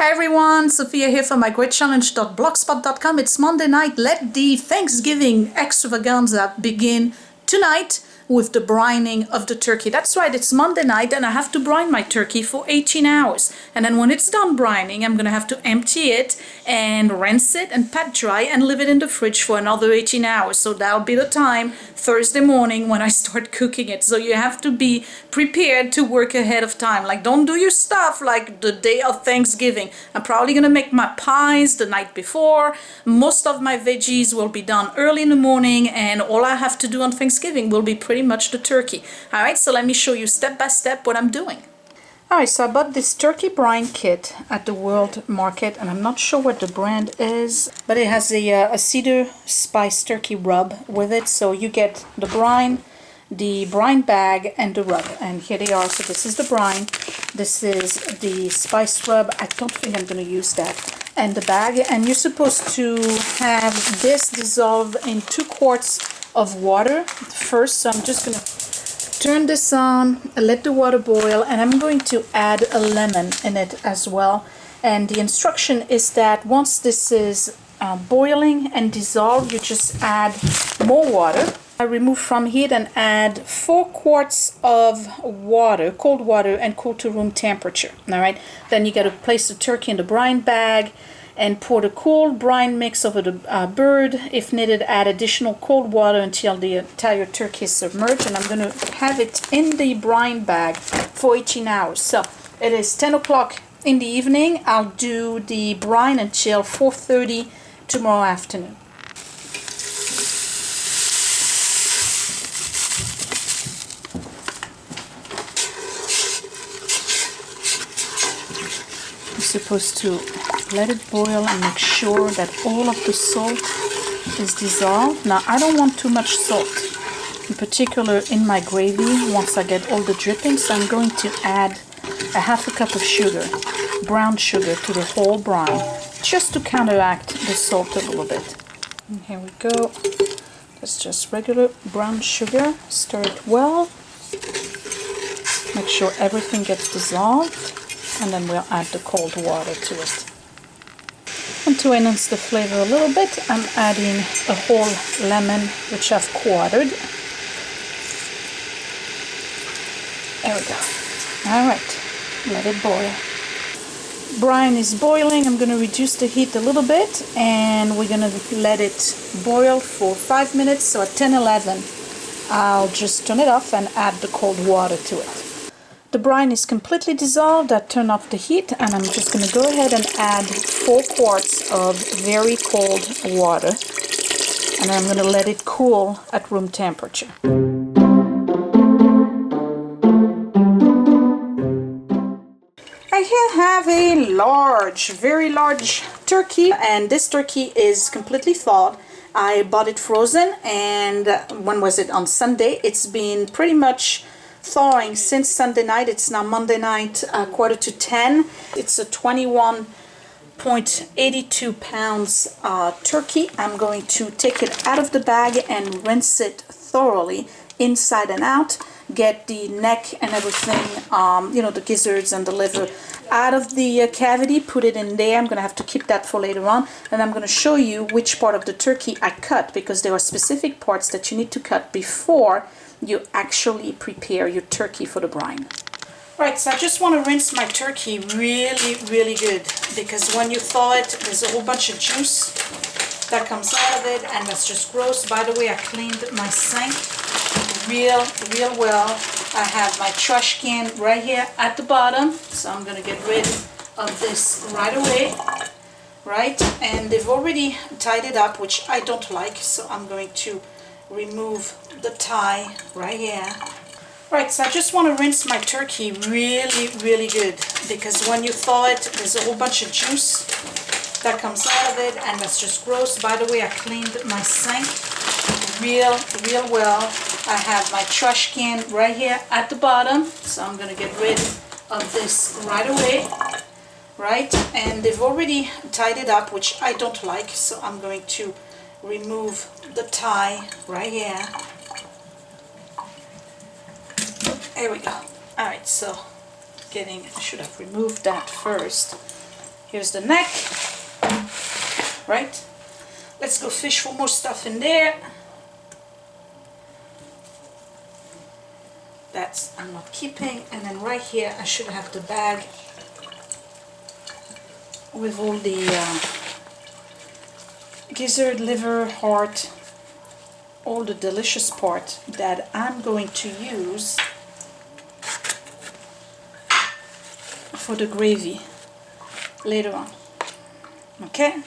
Hi everyone, Sophia here from mygreatchallenge.blogspot.com. It's Monday night. Let the Thanksgiving extravaganza begin tonight with the brining of the turkey. That's right, it's Monday night and I have to brine my turkey for 18 hours. And then when it's done brining, I'm going to have to empty it and rinse it and pat dry and leave it in the fridge for another 18 hours. So that'll be the time, Thursday morning, when I start cooking it. So you have to be prepared to work ahead of time. Like, don't do your stuff like the day of Thanksgiving. I'm probably going to make my pies the night before. Most of my veggies will be done early in the morning, and all I have to do on Thanksgiving will be pretty much the turkey. Alright, so let me show you step by step what I'm doing. Alright, so I bought this turkey brine kit at the World Market, and I'm not sure what the brand is, but it has a cedar spice turkey rub with it. So you get the brine bag, and the rub. And here they are. So this is the brine, this is the spice rub. I don't think I'm going to use that. And the bag, and you're supposed to have this dissolve in 2 quarts of water first. So I'm just going to turn this on, let the water boil, and I'm going to add a lemon in it as well. And the instruction is that once this is boiling and dissolved, you just add more water. I remove from heat and add 4 quarts of water, cold water, and cool to room temperature. Alright, then you got to place the turkey in the brine bag and pour the cold brine mix over the bird. If needed, add additional cold water until the entire turkey is submerged. And I'm going to have it in the brine bag for 18 hours. So it is 10 o'clock in the evening. I'll do the brine until 4:30 tomorrow afternoon. Supposed to let it boil and make sure that all of the salt is dissolved. Now I don't want too much salt, in particular in my gravy. Once I get all the drippings, so I'm going to add a ½ cup of sugar, brown sugar, to the whole brine, just to counteract the salt a little bit. And here we go. That's just regular brown sugar. Stir it well. Make sure everything gets dissolved. And then we'll add the cold water to it. And to enhance the flavor a little bit, I'm adding a whole lemon, which I've quartered. There we go. Alright, let it boil. Brine is boiling. I'm going to reduce the heat a little bit, and we're going to let it boil for 5 minutes. So at 10-11, I'll just turn it off and add the cold water to it. The brine is completely dissolved. I turn off the heat, and I'm just going to go ahead and add 4 quarts of very cold water, and I'm going to let it cool at room temperature. I here have a large, very large turkey, and this turkey is completely thawed. I bought it frozen, and when was it? On Sunday. It's been pretty much thawing since Sunday night. It's now Monday night, 9:45. It's a 21.82 pounds turkey. I'm going to take it out of the bag and rinse it thoroughly inside and out. Get the neck and everything, you know, the gizzards and the liver out of the cavity. Put it in there. I'm going to have to keep that for later on. And I'm going to show you which part of the turkey I cut, because there are specific parts that you need to cut before you actually prepare your turkey for the brine. Right, so I just want to rinse my turkey really, really good, because when you thaw it, there's a whole bunch of juice that comes out of it, and that's just gross. By the way, I cleaned my sink real well. I have my trash can right here at the bottom, so I'm going to get rid of this right away. Right, and they've already tied it up, which I don't like, so I'm going to remove the tie right here. Right, so I just want to rinse my turkey really, really good, because when you thaw it, there's a whole bunch of juice that comes out of it, and that's just gross. By the way, I cleaned my sink real well. I have my trash can right here at the bottom, so I'm going to get rid of this right away. Right, and they've already tied it up, which I don't like, so I'm going to remove the tie right here. There we go. Alright, so I should have removed that first. Here's the neck, right? Let's go fish for more stuff in there. That's I'm not keeping. And then right here I should have the bag with all the gizzard, liver, heart, all the delicious part that I'm going to use for the gravy later on. Okay,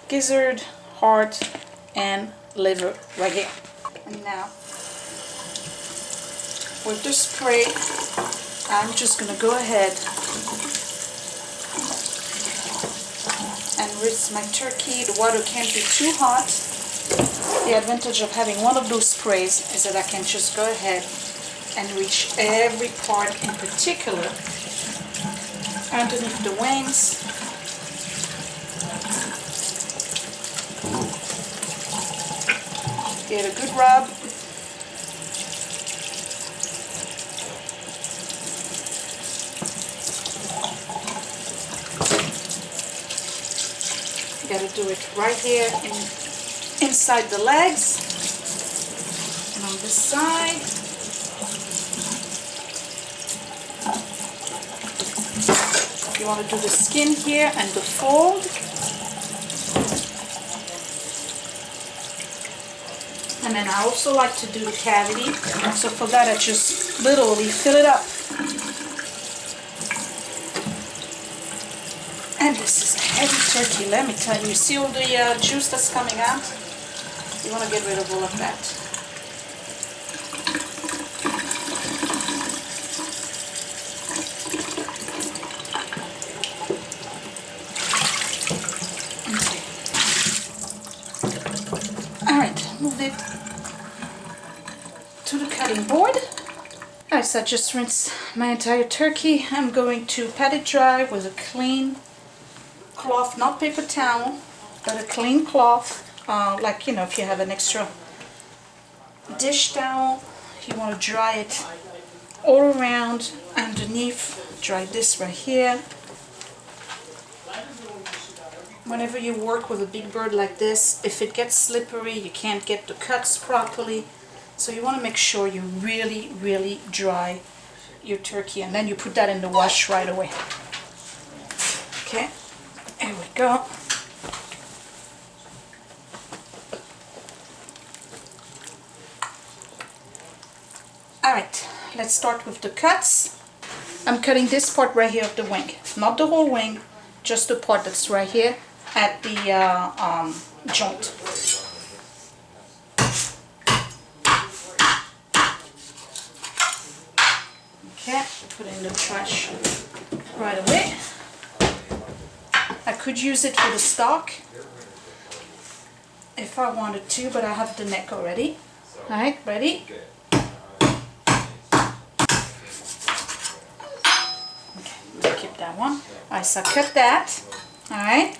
gizzard, heart, and liver right here. And now with the spray, I'm just gonna go ahead and rinse my turkey. The water can't be too hot. The advantage of having one of those sprays is that I can just go ahead and reach every part in particular underneath the wings. Get a good rub. You gotta do it right here inside the legs and on this side. You want to do the skin here and the fold. And then I also like to do the cavity. So for that I just literally fill it up. And this is a heavy turkey, let me tell you. You see all the juice that's coming out? You want to get rid of all of that. Move it to the cutting board. Alright, so I just rinsed my entire turkey. I'm going to pat it dry with a clean cloth, not paper towel, but a clean cloth, like, you know, if you have an extra dish towel, you want to dry it all around underneath. Dry this right here. Whenever you work with a big bird like this, if it gets slippery, you can't get the cuts properly. So you want to make sure you really, really dry your turkey, and then you put that in the wash right away. Okay, here we go. Alright, let's start with the cuts. I'm cutting this part right here of the wing. Not the whole wing, just the part that's right here at the joint. Okay, put it in the trash right away. I could use it for the stock if I wanted to, but I have the neck already. Alright, ready? Okay, keep that one. Alright, so I cut that. Alright.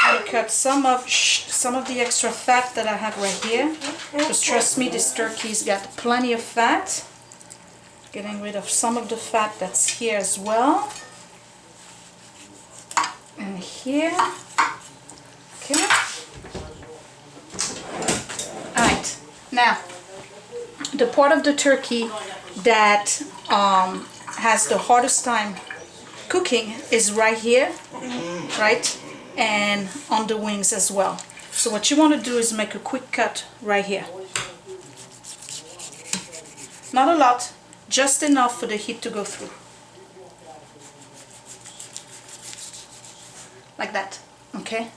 I cut some of the extra fat that I have right here. Because trust me, this turkey's got plenty of fat. Getting rid of some of the fat that's here as well. And here. Okay. Alright. Now, the part of the turkey that has the hardest time cooking is right here, right? And on the wings as well. So what you want to do is make a quick cut right here. Not a lot, just enough for the heat to go through. Like that, okay?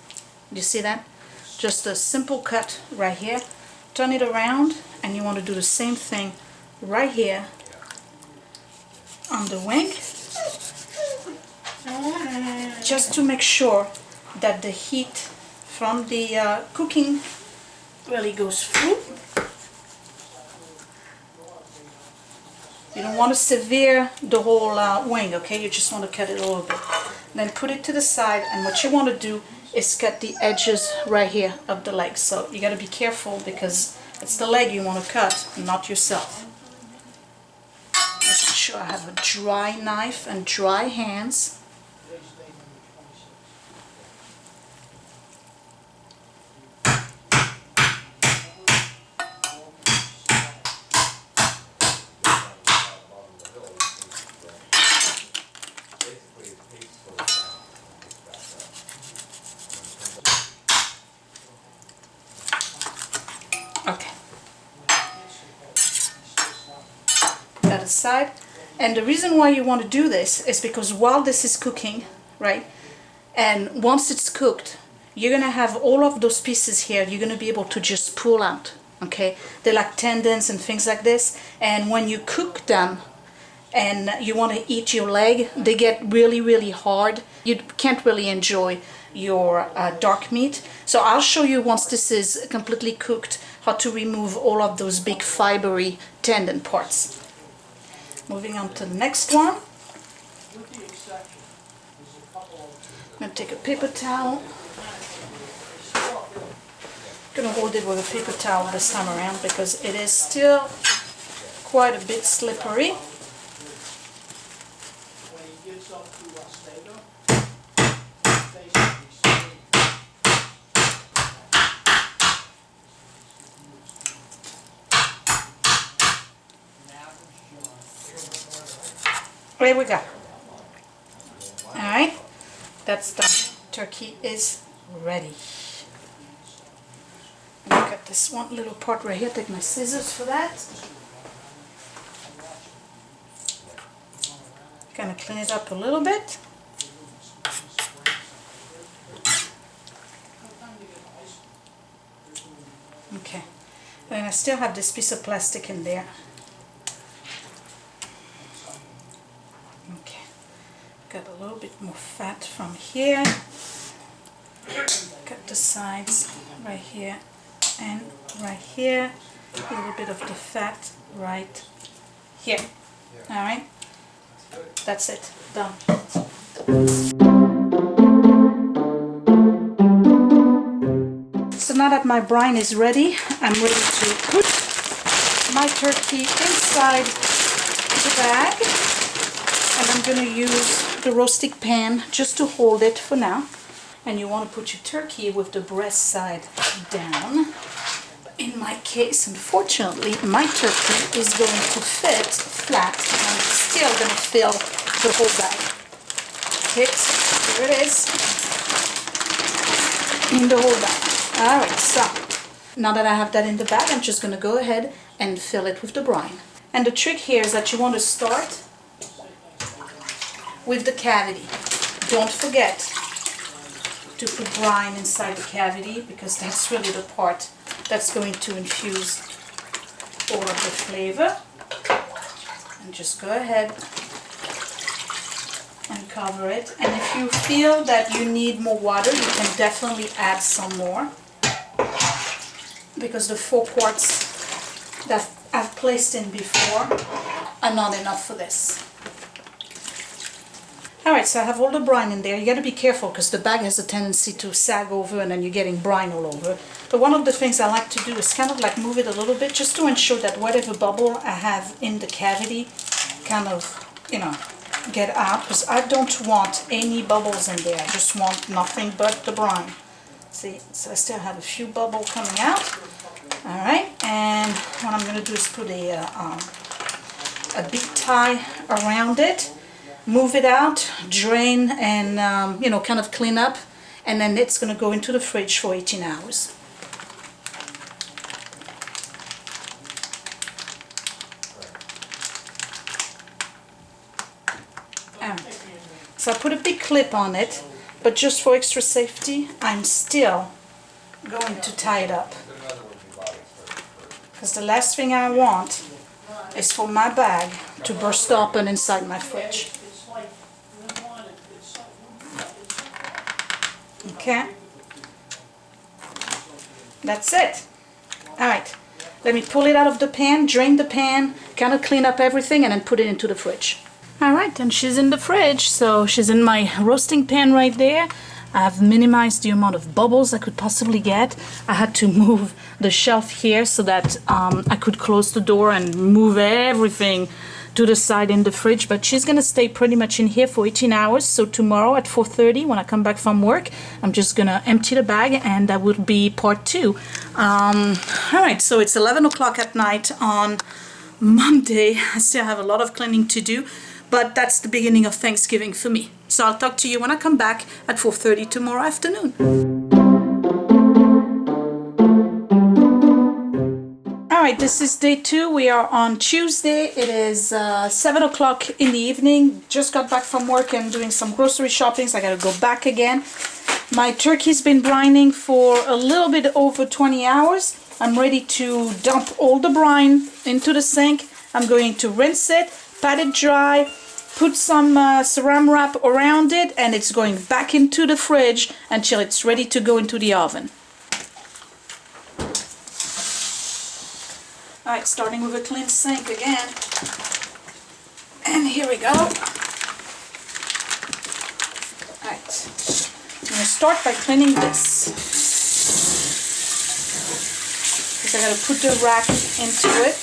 You see that? Just a simple cut right here. Turn it around, and you want to do the same thing right here on the wing. Just to make sure that the heat from the cooking really goes through. You don't want to sever the whole wing, okay? You just want to cut it a little bit. Then put it to the side, and what you want to do is cut the edges right here of the leg. So you got to be careful because it's the leg you want to cut, not yourself. Making sure I have a dry knife and dry hands. aside. And the reason why you want to do this is because while this is cooking, right, and once it's cooked, you're gonna have all of those pieces here, you're gonna be able to just pull out, okay? They're like tendons and things like this, and when you cook them and you want to eat your leg, they get really, really hard. You can't really enjoy your dark meat. So I'll show you once this is completely cooked how to remove all of those big fibery tendon parts. Moving on to the next one. I'm going to take a paper towel. I'm going to hold it with a paper towel this time around because it is still quite a bit slippery. There we go. Alright, that's done. Turkey is ready. Look at this one little part right here. Take my scissors for that. Kind of clean it up a little bit. Okay, and I still have this piece of plastic in there. Okay, got a little bit more fat from here. Got the sides right here and right here. A little bit of the fat right here. Alright, that's it, done. So now that my brine is ready, I'm ready to put my turkey inside the bag, and I'm going to use the roasting pan just to hold it for now. And you want to put your turkey with the breast side down. In my case, unfortunately, my turkey is going to fit flat, and I'm still going to fill the whole bag. Okay, so here it is, in the whole bag. Alright, so now that I have that in the bag, I'm just going to go ahead and fill it with the brine. And the trick here is that you want to start with the cavity. Don't forget to put brine inside the cavity, because that's really the part that's going to infuse all of the flavor. And just go ahead and cover it. And if you feel that you need more water, you can definitely add some more, because the 4 quarts that I've placed in before are not enough for this. Alright, so I have all the brine in there. You got to be careful because the bag has a tendency to sag over and then you're getting brine all over. But one of the things I like to do is kind of like move it a little bit just to ensure that whatever bubble I have in the cavity kind of, you know, get out, because I don't want any bubbles in there. I just want nothing but the brine. See, so I still have a few bubbles coming out. Alright, and what I'm going to do is put a big tie around it. Move it out, drain, and you know, kind of clean up, and then it's going to go into the fridge for 18 hours. So I put a big clip on it, but just for extra safety, I'm still going to tie it up, because the last thing I want is for my bag to burst open inside my fridge. Okay, that's it. Alright, let me pull it out of the pan, drain the pan, kind of clean up everything, and then put it into the fridge. Alright, and she's in the fridge, so she's in my roasting pan right there. I've minimized the amount of bubbles I could possibly get. I had to move the shelf here so that I could close the door and move everything to the side in the fridge, but she's gonna stay pretty much in here for 18 hours. So tomorrow at 4:30 when I come back from work, I'm just gonna empty the bag, and that will be part 2. Alright, so it's 11 o'clock at night on Monday. I still have a lot of cleaning to do, but that's the beginning of Thanksgiving for me. So I'll talk to you when I come back at 4:30 tomorrow afternoon. Alright, this is day 2. We are on Tuesday. It is 7 o'clock in the evening. Just got back from work and doing some grocery shopping, so I gotta go back again. My turkey's been brining for a little bit over 20 hours. I'm ready to dump all the brine into the sink. I'm going to rinse it, pat it dry, put some saran wrap around it, and it's going back into the fridge until it's ready to go into the oven. Alright, starting with a clean sink again. And here we go. Alright, I'm going to start by cleaning this. Because I got to put the rack into it.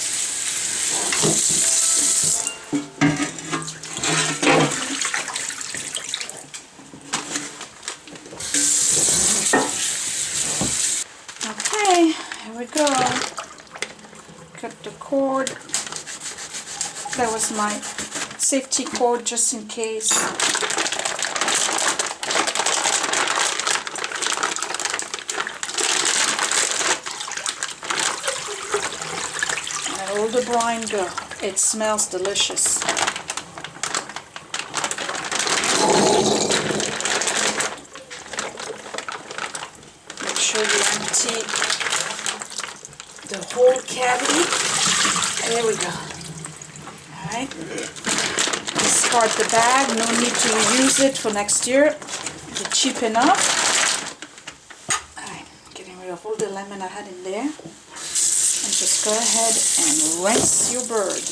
Okay, here we go. Cut the cord. That was my safety cord just in case. And all the brine go. It smells delicious. Make sure you empty the whole cavity. There we go. Alright. Discard the bag. No need to reuse it for next year. It's cheap enough. Alright. Getting rid of all the lemon I had in there. And just go ahead and rinse your bird.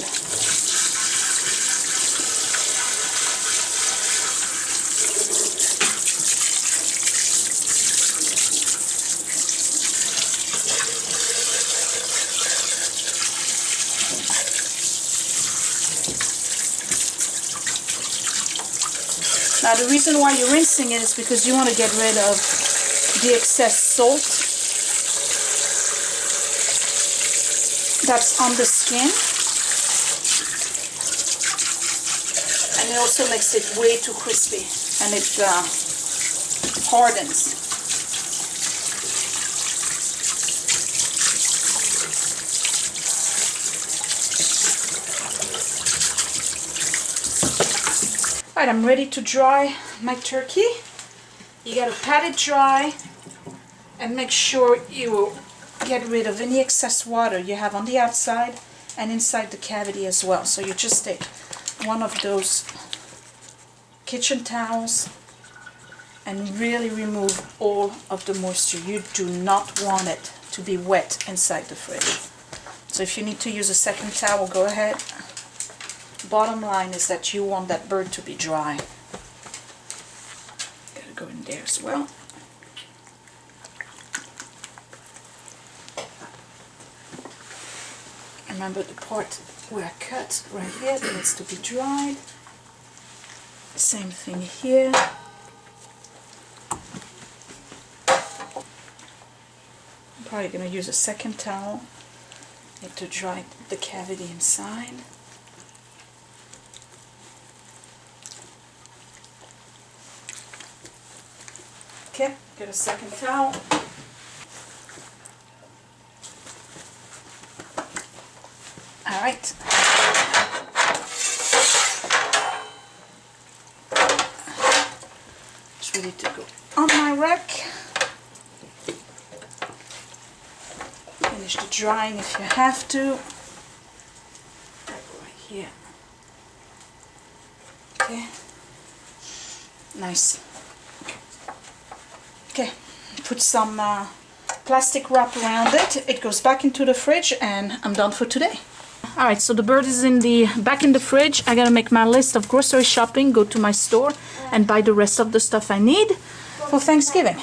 Now the reason why you're rinsing it is because you want to get rid of the excess salt that's on the skin, and it also makes it way too crispy and it hardens. Alright, I'm ready to dry my turkey. You gotta pat it dry and make sure you get rid of any excess water you have on the outside and inside the cavity as well. So you just take one of those kitchen towels and really remove all of the moisture. You do not want it to be wet inside the fridge. So if you need to use a second towel, go ahead. Bottom line is that you want that bird to be dry. Gotta go in there as well. Remember the part where I cut right here, that needs to be dried. Same thing here. I'm probably gonna use a second towel to dry the cavity inside. Okay, get a second towel. All right. It's ready to go on my rack. Finish the drying if you have to. Right here. Okay. Nice. Okay, put some plastic wrap around it. It goes back into the fridge and I'm done for today. Alright, so the bird is back in the fridge. I gotta make my list of grocery shopping, go to my store and buy the rest of the stuff I need for Thanksgiving.